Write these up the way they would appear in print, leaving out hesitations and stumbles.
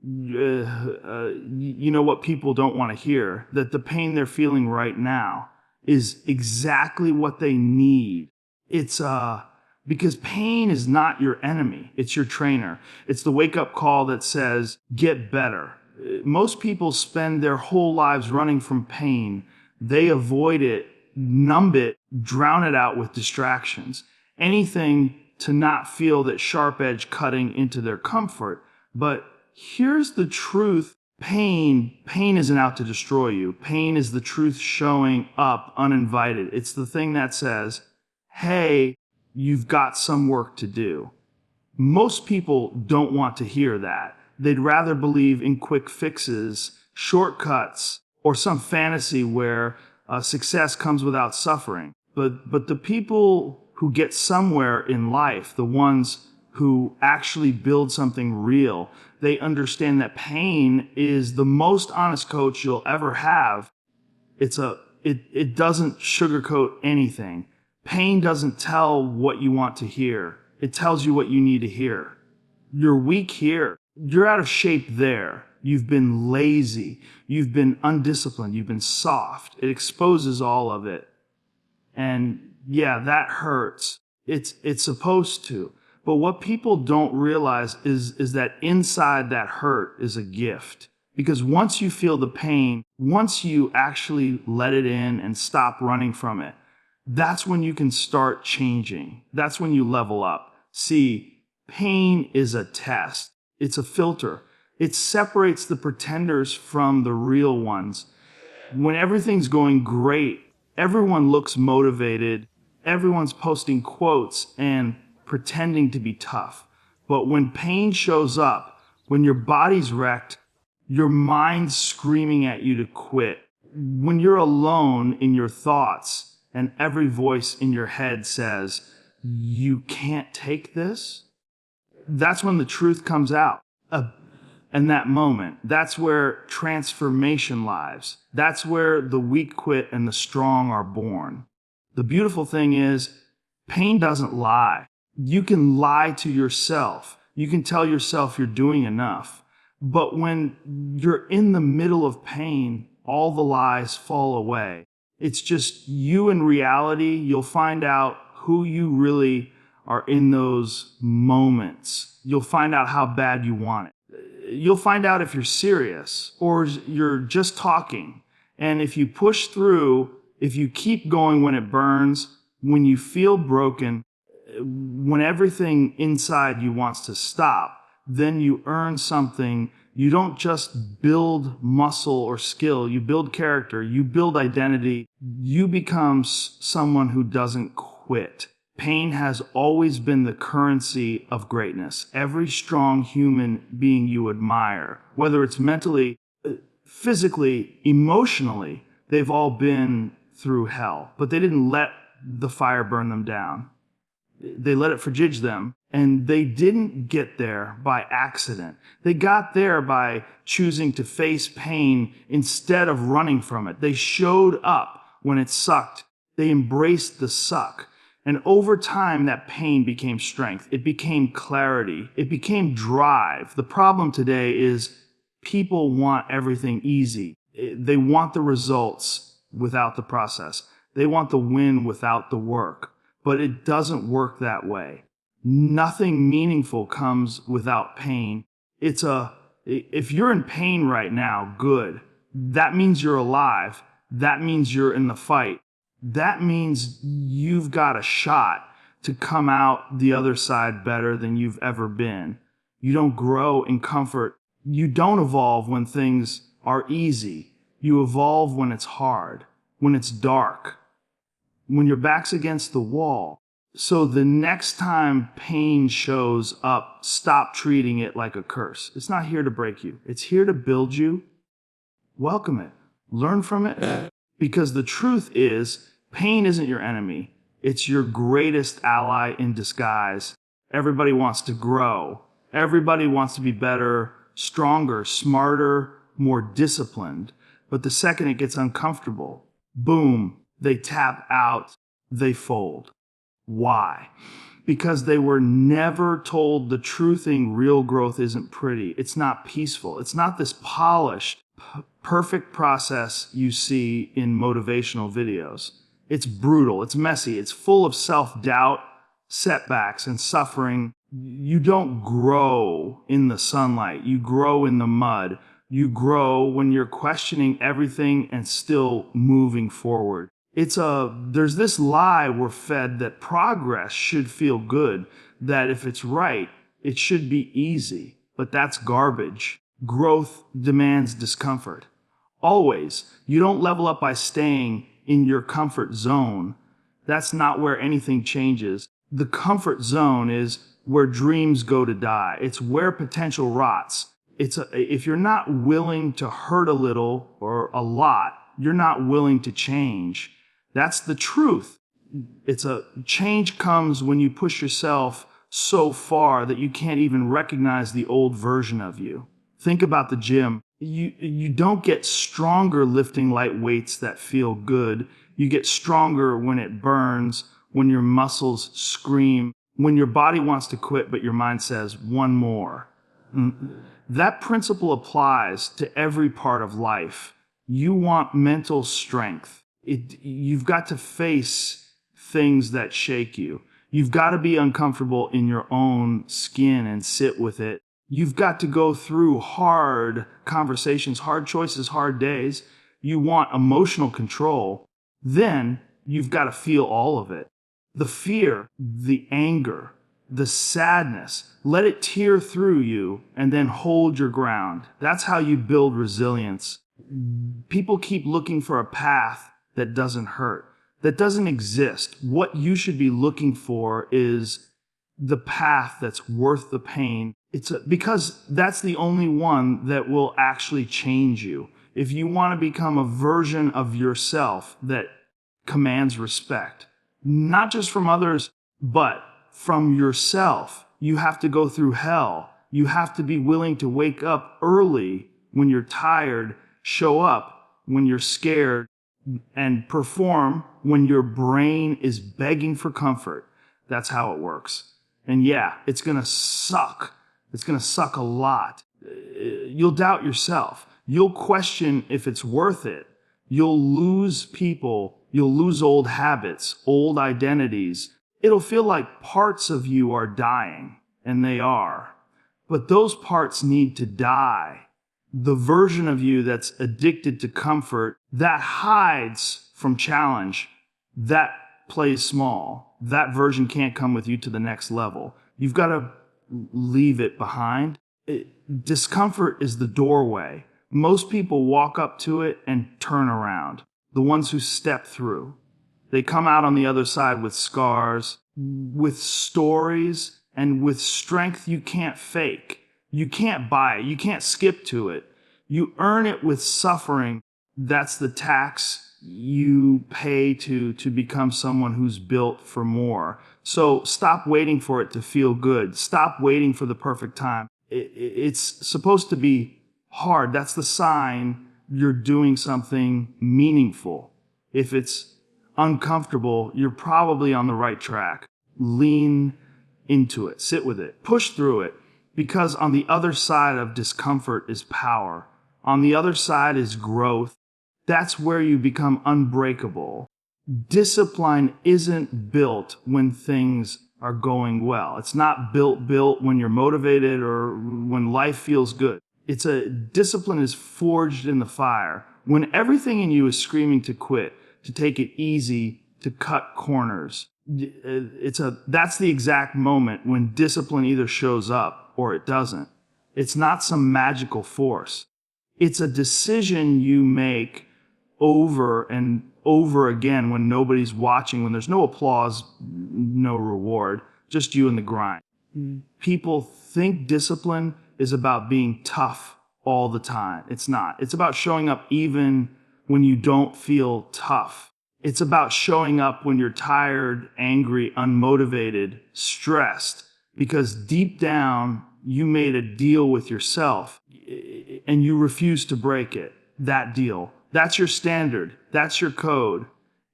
you know what people don't want to hear? That the pain they're feeling right now is exactly what they need. It's because pain is not your enemy. It's your trainer. It's the wake-up call that says, get better. Most people spend their whole lives running from pain. They avoid it, numb it, drown it out with distractions. Anything to not feel that sharp edge cutting into their comfort. But here's the truth. Pain isn't out to destroy you. Pain is the truth showing up uninvited. It's the thing that says, hey, you've got some work to do. Most people don't want to hear that. They'd rather believe in quick fixes, shortcuts, or some fantasy where success comes without suffering. But the people who get somewhere in life, the ones who actually build something real, they understand that pain is the most honest coach you'll ever have. It doesn't sugarcoat anything. Pain doesn't tell what you want to hear. It tells you what you need to hear. You're weak here. You're out of shape there. You've been lazy. You've been undisciplined. You've been soft. It exposes all of it. And yeah, that hurts. It's supposed to. But what people don't realize is that inside that hurt is a gift. Because once you feel the pain, once you actually let it in and stop running from it, that's when you can start changing. That's when you level up. See, pain is a test. It's a filter. It separates the pretenders from the real ones. When everything's going great, everyone looks motivated. Everyone's posting quotes and pretending to be tough. But when pain shows up, when your body's wrecked, your mind's screaming at you to quit. When you're alone in your thoughts and every voice in your head says, you can't take this, that's when the truth comes out. And that moment, that's where transformation lies. That's where the weak quit and the strong are born. The beautiful thing is, pain doesn't lie. You can lie to yourself. You can tell yourself you're doing enough. But when you're in the middle of pain, all the lies fall away. It's just you in reality. You'll find out who you really are in those moments. You'll find out how bad you want it. You'll find out if you're serious or you're just talking. And if you push through, if you keep going when it burns, when you feel broken, when everything inside you wants to stop, then you earn something. You don't just build muscle or skill. You build character. You build identity. You become someone who doesn't quit. Pain has always been the currency of greatness. Every strong human being you admire, whether it's mentally, physically, emotionally, they've all been through hell, but they didn't let the fire burn them down. They let it frigid them, and they didn't get there by accident. They got there by choosing to face pain instead of running from it. They showed up when it sucked. They embraced the suck. And over time, that pain became strength. It became clarity. It became drive. The problem today is people want everything easy. They want the results without the process. They want the win without the work. But it doesn't work that way. Nothing meaningful comes without pain. If you're in pain right now, good. That means you're alive. That means you're in the fight. That means you've got a shot to come out the other side better than you've ever been. You don't grow in comfort. You don't evolve when things are easy. You evolve when it's hard, when it's dark, when your back's against the wall. So the next time pain shows up, stop treating it like a curse. It's not here to break you. It's here to build you. Welcome it. Learn from it. Because the truth is, pain isn't your enemy. It's your greatest ally in disguise. Everybody wants to grow. Everybody wants to be better, stronger, smarter, more disciplined. But the second it gets uncomfortable, boom, they tap out, they fold. Why? because they were never told the true thing. Real growth isn't pretty. It's not peaceful. It's not this polished, perfect process you see in motivational videos. It's brutal. It's messy. It's full of self-doubt, setbacks, and suffering. You don't grow in the sunlight. You grow in the mud. You grow when you're questioning everything and still moving forward. There's this lie we're fed that progress should feel good, that if it's right, it should be easy. But that's garbage. Growth demands discomfort. Always. You don't level up by staying in your comfort zone. That's not where anything changes. The comfort zone is where dreams go to die. It's where potential rots. If you're not willing to hurt a little or a lot, you're not willing to change. That's the truth. Change comes when you push yourself so far that you can't even recognize the old version of you. Think about the gym. You don't get stronger lifting light weights that feel good. You get stronger when it burns, when your muscles scream, when your body wants to quit but your mind says, one more. That principle applies to every part of life. You want mental strength. You've got to face things that shake you. You've got to be uncomfortable in your own skin and sit with it. You've got to go through hard conversations, hard choices, hard days. You want emotional control. Then you've got to feel all of it. The fear, the anger, the sadness, let it tear through you and then hold your ground. That's how you build resilience. People keep looking for a path that doesn't hurt, that doesn't exist. What you should be looking for is the path that's worth the pain. Because that's the only one that will actually change you. If you want to become a version of yourself that commands respect, not just from others, but from yourself, you have to go through hell. You have to be willing to wake up early when you're tired, show up when you're scared, and perform when your brain is begging for comfort. That's how it works. And yeah, it's going to suck. It's going to suck a lot. You'll doubt yourself. You'll question if it's worth it. You'll lose people. You'll lose old habits, old identities. It'll feel like parts of you are dying, and they are. But those parts need to die. The version of you that's addicted to comfort, that hides from challenge, that plays small. That version can't come with you to the next level. You've got to leave it behind. Discomfort is the doorway. Most people walk up to it and turn around. The ones who step through. They come out on the other side with scars, with stories, and with strength you can't fake. You can't buy it. You can't skip to it. You earn it with suffering. That's the tax you pay to become someone who's built for more. So stop waiting for it to feel good. Stop waiting for the perfect time. It's supposed to be hard. That's the sign you're doing something meaningful. If it's uncomfortable, you're probably on the right track. Lean into it. Sit with it. Push through it. Because on the other side of discomfort is power. On the other side is growth. That's where you become unbreakable. Discipline isn't built when things are going well. It's not built when you're motivated or when life feels good. Discipline is forged in the fire. When everything in you is screaming to quit, to take it easy, to cut corners. That's the exact moment when discipline either shows up or it doesn't. It's not some magical force. It's a decision you make over and over again when nobody's watching, when there's no applause, no reward, just you and the grind. People think discipline is about being tough all the time. It's not. It's about showing up even when you don't feel tough. It's about showing up when you're tired, angry, unmotivated, stressed, because deep down you made a deal with yourself and you refuse to break it. That deal. That's your standard. That's your code.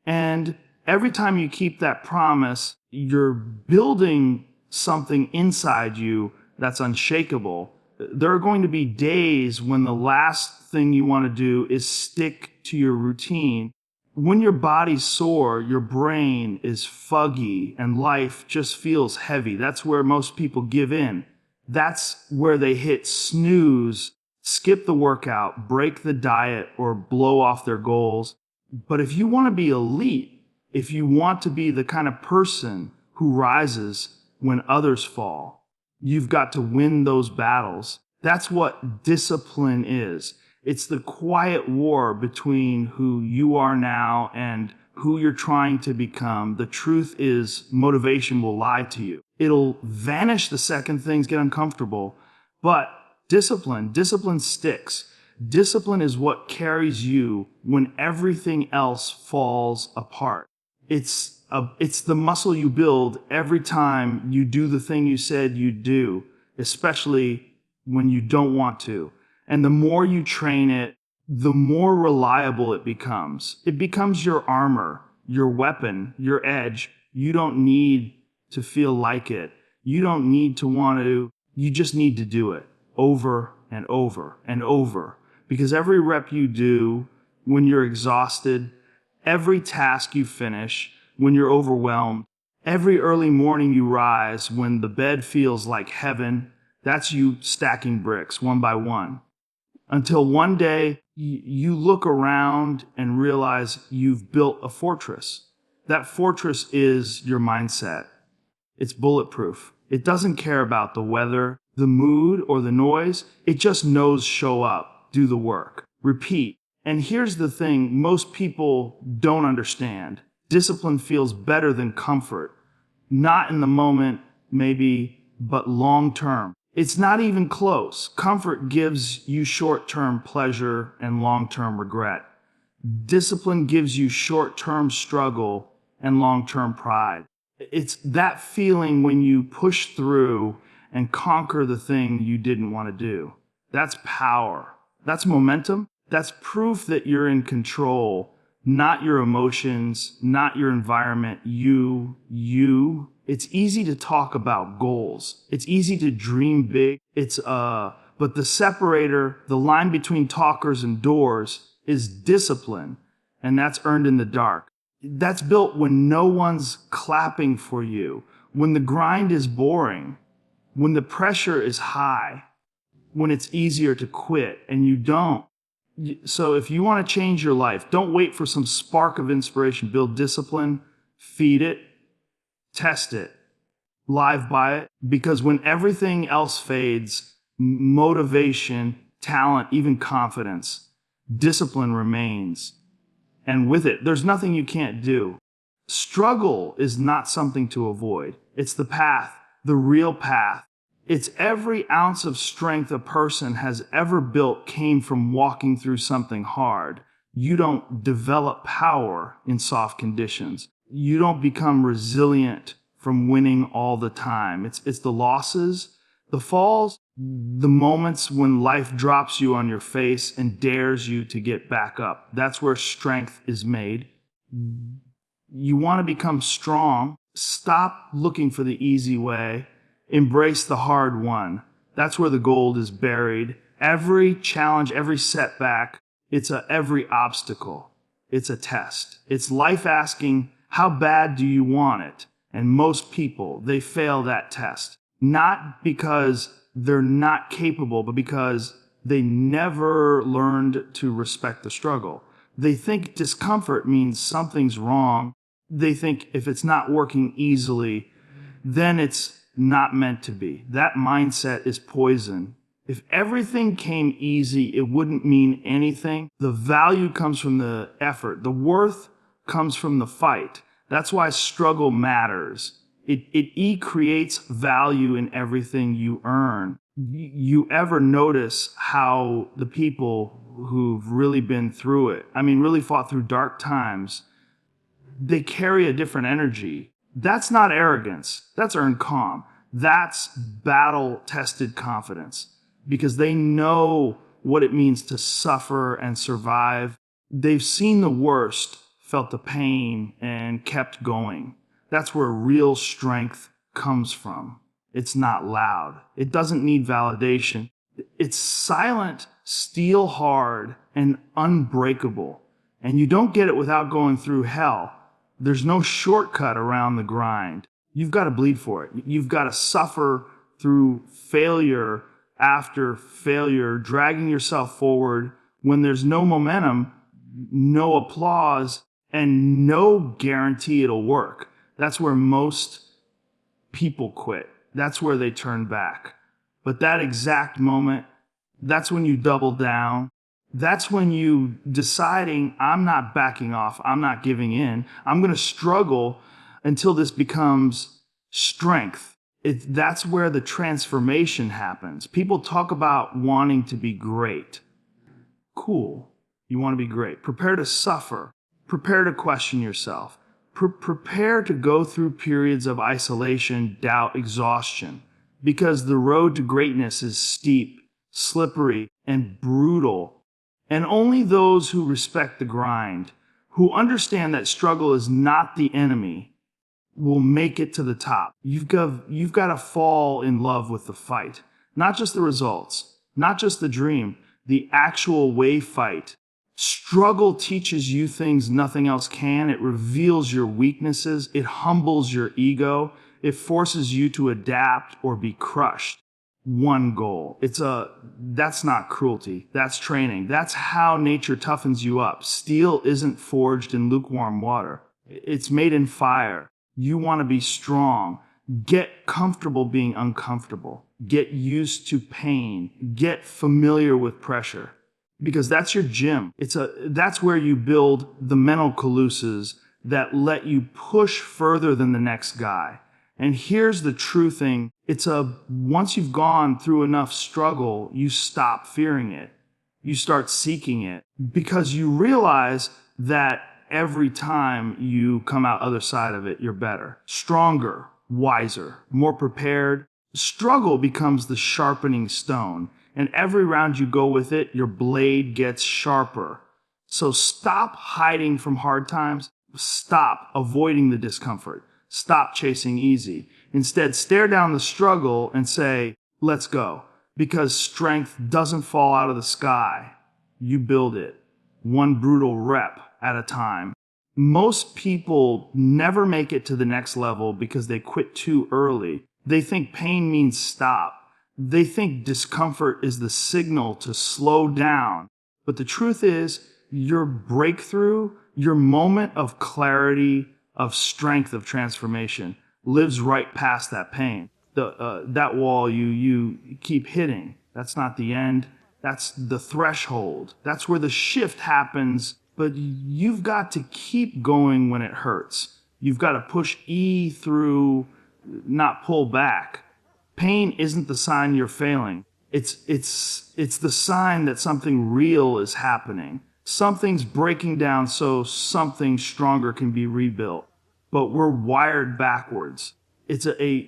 And Every time you keep that promise, you're building something inside you that's unshakable. There are going to be days when the last thing you want to do is stick to your routine. When your body's sore, your brain is foggy and life just feels heavy. That's where most people give in. That's where they hit snooze, skip the workout, break the diet, or blow off their goals. But if you want to be elite, if you want to be the kind of person who rises when others fall, you've got to win those battles. That's what discipline is. It's the quiet war between who you are now and who you're trying to become. The truth is, motivation will lie to you. It'll vanish the second things get uncomfortable. But discipline sticks. Discipline is what carries you when everything else falls apart. It's the muscle you build every time you do the thing you said you'd do, especially when you don't want to. And the more you train it, the more reliable it becomes. It becomes your armor, your weapon, your edge. You don't need to feel like it. You don't need to want to. You just need to do it over and over and over. Because every rep you do when you're exhausted, every task you finish when you're overwhelmed, every early morning you rise when the bed feels like heaven, that's you stacking bricks one by one. Until one day you look around and realize you've built a fortress. That fortress is your mindset. It's bulletproof. It doesn't care about the weather, the mood, or the noise. It just knows show up, do the work, repeat. And here's the thing most people don't understand. Discipline feels better than comfort. Not in the moment, maybe, but long term. It's not even close. Comfort gives you short-term pleasure and long-term regret. Discipline gives you short-term struggle and long-term pride. It's that feeling when you push through and conquer the thing you didn't want to do. That's power. That's momentum. That's proof that you're in control, not your emotions, not your environment, you. It's easy to talk about goals. It's easy to dream big. But the separator, the line between talkers and doors is discipline, and that's earned in the dark. That's built when no one's clapping for you, when the grind is boring, when the pressure is high, when it's easier to quit, and you don't. So if you want to change your life, don't wait for some spark of inspiration. Build discipline, feed it, test it, live by it, because when everything else fades, motivation, talent, even confidence, discipline remains. And with it, there's nothing you can't do. Struggle is not something to avoid. It's the path, the real path. It's every ounce of strength a person has ever built came from walking through something hard. You don't develop power in soft conditions. You don't become resilient from winning all the time. It's the losses, the falls, the moments when life drops you on your face and dares you to get back up. That's where strength is made. You want to become strong. Stop looking for the easy way. Embrace the hard one. That's where the gold is buried. Every challenge, every setback, every obstacle. It's a test. It's life asking, how bad do you want it? And most people, they fail that test. Not because they're not capable, but because they never learned to respect the struggle. They think discomfort means something's wrong. They think if it's not working easily, then it's not meant to be. That mindset is poison. If everything came easy, it wouldn't mean anything. The value comes from the effort. The worth comes from the fight. That's why struggle matters. It creates value in everything you earn. You ever notice how the people who've really been through it, really fought through dark times, they carry a different energy. That's not arrogance. That's earned calm. That's battle-tested confidence because they know what it means to suffer and survive. They've seen the worst felt the pain, and kept going. That's where real strength comes from. It's not loud. It doesn't need validation. It's silent, steel hard, and unbreakable. And you don't get it without going through hell. There's no shortcut around the grind. You've got to bleed for it. You've got to suffer through failure after failure, dragging yourself forward when there's no momentum, no applause, and no guarantee it'll work. That's where most people quit. That's where they turn back. But that exact moment, that's when you double down. That's when you deciding, I'm not backing off, I'm not giving in. I'm going to struggle until this becomes strength. That's where the transformation happens. People talk about wanting to be great. Cool. You want to be great. Prepare to suffer. Prepare to question yourself. Prepare to go through periods of isolation, doubt, exhaustion. Because the road to greatness is steep, slippery, and brutal. And only those who respect the grind, who understand that struggle is not the enemy, will make it to the top. You've got to fall in love with the fight. Not just the results, not just the dream, the actual way fight. Struggle teaches you things nothing else can. It reveals your weaknesses. It humbles your ego. It forces you to adapt or be crushed. One goal. That's not cruelty. That's training. That's how nature toughens you up. Steel isn't forged in lukewarm water. It's made in fire. You want to be strong. Get comfortable being uncomfortable. Get used to pain. Get familiar with pressure. Because that's your gym. That's where you build the mental calusas that let you push further than the next guy. And here's the true thing. Once you've gone through enough struggle, you stop fearing it. You start seeking it because you realize that every time you come out other side of it, you're better, stronger, wiser, more prepared. Struggle becomes the sharpening stone. And every round you go with it, your blade gets sharper. So stop hiding from hard times. Stop avoiding the discomfort. Stop chasing easy. Instead, stare down the struggle and say, let's go. Because strength doesn't fall out of the sky. You build it, one brutal rep at a time. Most people never make it to the next level because they quit too early. They think pain means stop. They think discomfort is the signal to slow down. But the truth is, your breakthrough, your moment of clarity, of strength, of transformation, lives right past that pain. That wall you keep hitting, that's not the end. That's the threshold. That's where the shift happens. But you've got to keep going when it hurts. You've got to push E through, not pull back. Pain isn't the sign you're failing. It's the sign that something real is happening. Something's breaking down so something stronger can be rebuilt. But we're wired backwards. It's a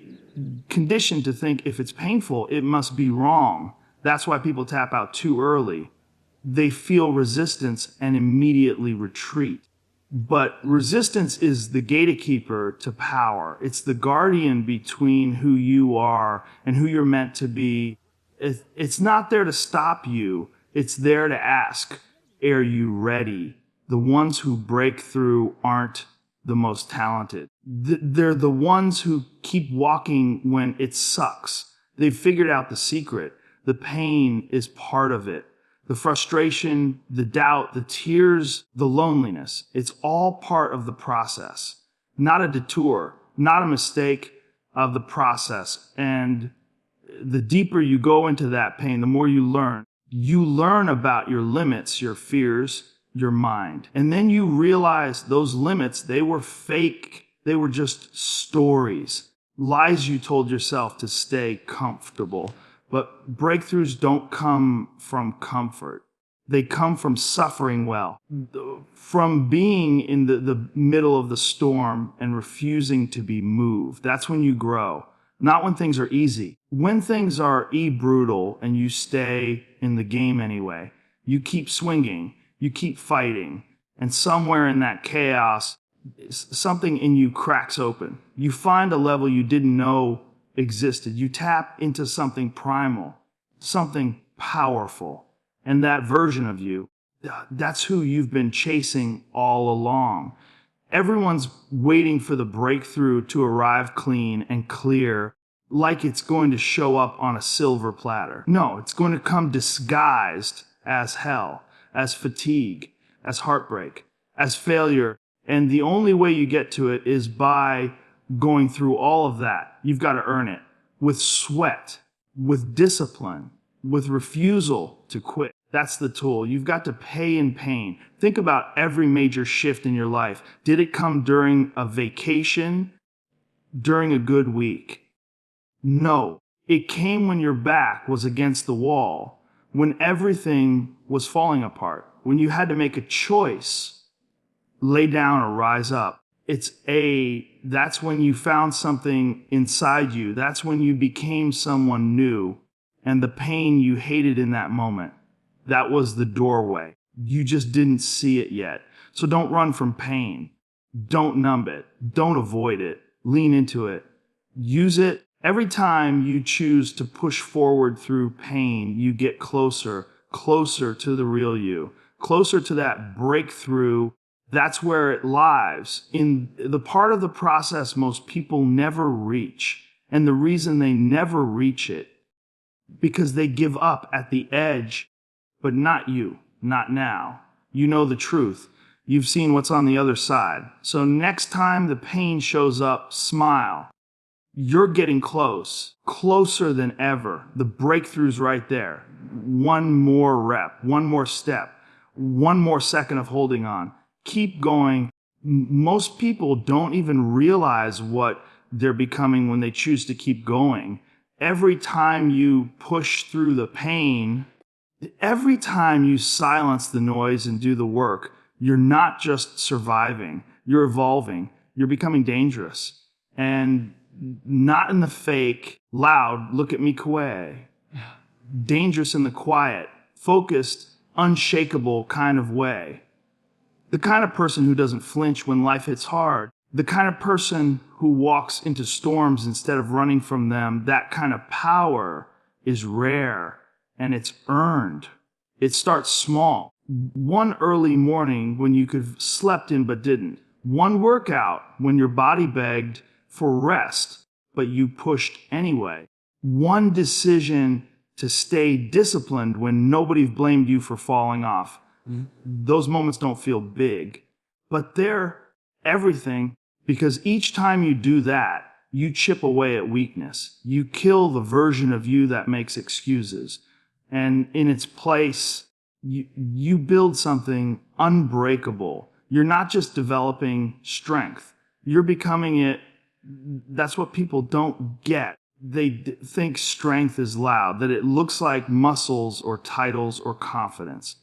condition to think if it's painful, it must be wrong. That's why people tap out too early. They feel resistance and immediately retreat. But resistance is the gatekeeper to power. It's the guardian between who you are and who you're meant to be. It's not there to stop you. It's there to ask, are you ready? The ones who break through aren't the most talented. They're the ones who keep walking when it sucks. They've figured out the secret. The pain is part of it. The frustration, the doubt, the tears, the loneliness. It's all part of the process. Not a detour, not a mistake of the process. And the deeper you go into that pain, the more you learn. You learn about your limits, your fears, your mind. And then you realize those limits, they were fake. They were just stories, lies you told yourself to stay comfortable. But breakthroughs don't come from comfort. They come from suffering well, from being in the middle of the storm and refusing to be moved. That's when you grow, not when things are easy. When things are brutal and you stay in the game anyway, you keep swinging, you keep fighting, And somewhere in that chaos, something in you cracks open. You find a level you didn't know existed. You tap into something primal, something powerful. And that version of you, that's who you've been chasing all along. Everyone's waiting for the breakthrough to arrive clean and clear, like it's going to show up on a silver platter. No, it's going to come disguised as hell, as fatigue, as heartbreak, as failure. And the only way you get to it is by going through all of that. You've got to earn it with sweat, with discipline, with refusal to quit. That's the tool. You've got to pay in pain. Think about every major shift in your life. Did it come during a vacation, during a good week? No. It came when your back was against the wall, when everything was falling apart, when you had to make a choice, lay down or rise up. That's when you found something inside you. That's when you became someone new. And the pain you hated in that moment, that was the doorway. You just didn't see it yet. So don't run from pain. Don't numb it. Don't avoid it. Lean into it. Use it. Every time you choose to push forward through pain, you get closer to the real you, closer to that breakthrough. That's where it lies, in the part of the process most people never reach. And the reason they never reach it, because they give up at the edge. But not you, not now. You know the truth. You've seen what's on the other side. So next time the pain shows up, smile. You're getting closer than ever. The breakthrough's right there. One more rep, one more step, one more second of holding on. Keep going. Most people don't even realize what they're becoming when they choose to keep going. Every time you push through the pain, every time you silence the noise and do the work, you're not just surviving, you're evolving, you're becoming dangerous. And not in the fake, loud, look at me Kwe. Dangerous in the quiet, focused, unshakable kind of way. The kind of person who doesn't flinch when life hits hard. The kind of person who walks into storms instead of running from them. That kind of power is rare. And it's earned. It starts small. One early morning when you could have slept in but didn't. One workout when your body begged for rest, but you pushed anyway. One decision to stay disciplined when nobody blamed you for falling off. Those moments don't feel big, but they're everything, because each time you do that, you chip away at weakness. You kill the version of you that makes excuses. And in its place, you build something unbreakable. You're not just developing strength. You're becoming it. That's what people don't get. They think strength is loud, that it looks like muscles or titles or confidence.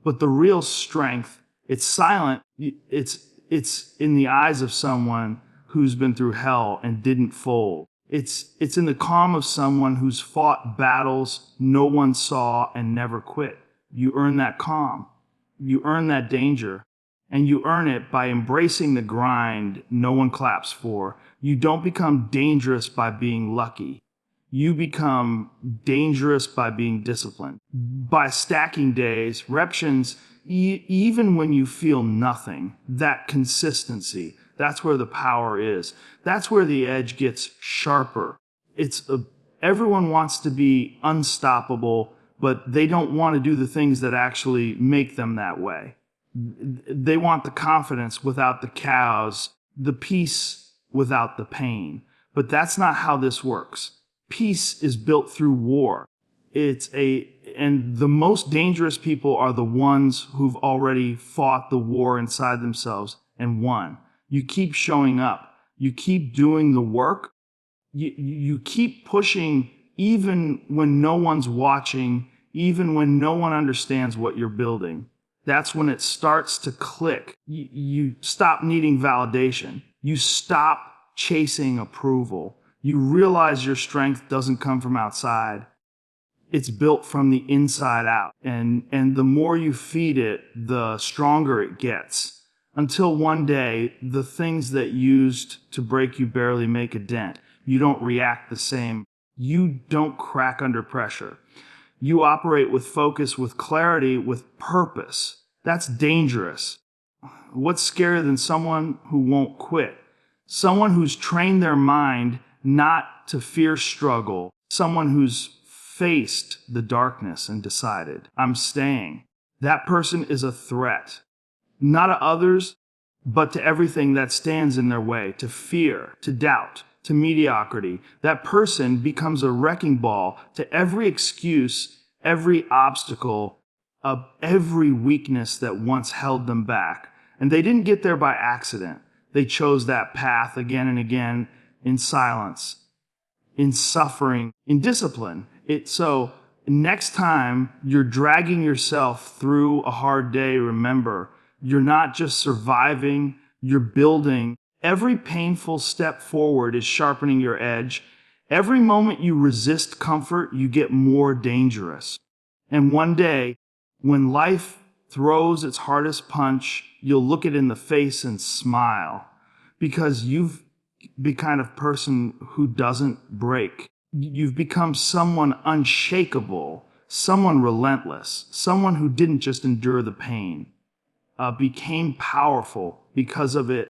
But the real strength, it's silent. It's in the eyes of someone who's been through hell and didn't fold. It's in the calm of someone who's fought battles no one saw and never quit. You earn that calm. You earn that danger. And you earn it by embracing the grind no one claps for. You don't become dangerous by being lucky. You become dangerous by being disciplined. By stacking days, reptions, even when you feel nothing. That consistency. That's where the power is. That's where the edge gets sharper. Everyone wants to be unstoppable, but they don't want to do the things that actually make them that way. They want the confidence without the cows, the peace without the pain. But that's not how this works. Peace is built through war. And the most dangerous people are the ones who've already fought the war inside themselves and won. You keep showing up. You keep doing the work. You keep pushing even when no one's watching, even when no one understands what you're building. That's when it starts to click. You stop needing validation. You stop chasing approval. You realize your strength doesn't come from outside. It's built from the inside out. And the more you feed it, the stronger it gets. Until one day, the things that used to break you barely make a dent. You don't react the same. You don't crack under pressure. You operate with focus, with clarity, with purpose. That's dangerous. What's scarier than someone who won't quit? Someone who's trained their mind not to fear struggle. Someone who's faced the darkness and decided, I'm staying. That person is a threat, not to others, but to everything that stands in their way, to fear, to doubt, to mediocrity. That person becomes a wrecking ball to every excuse, every obstacle, of every weakness that once held them back. And they didn't get there by accident. They chose that path again and again in silence, in suffering, in discipline. So next time you're dragging yourself through a hard day, remember, you're not just surviving, you're building. Every painful step forward is sharpening your edge. Every moment you resist comfort, you get more dangerous. And one day, when life throws its hardest punch, you'll look it in the face and smile, because you've the kind of person who doesn't break. You've become someone unshakable, someone relentless, someone who didn't just endure the pain, became powerful because of it.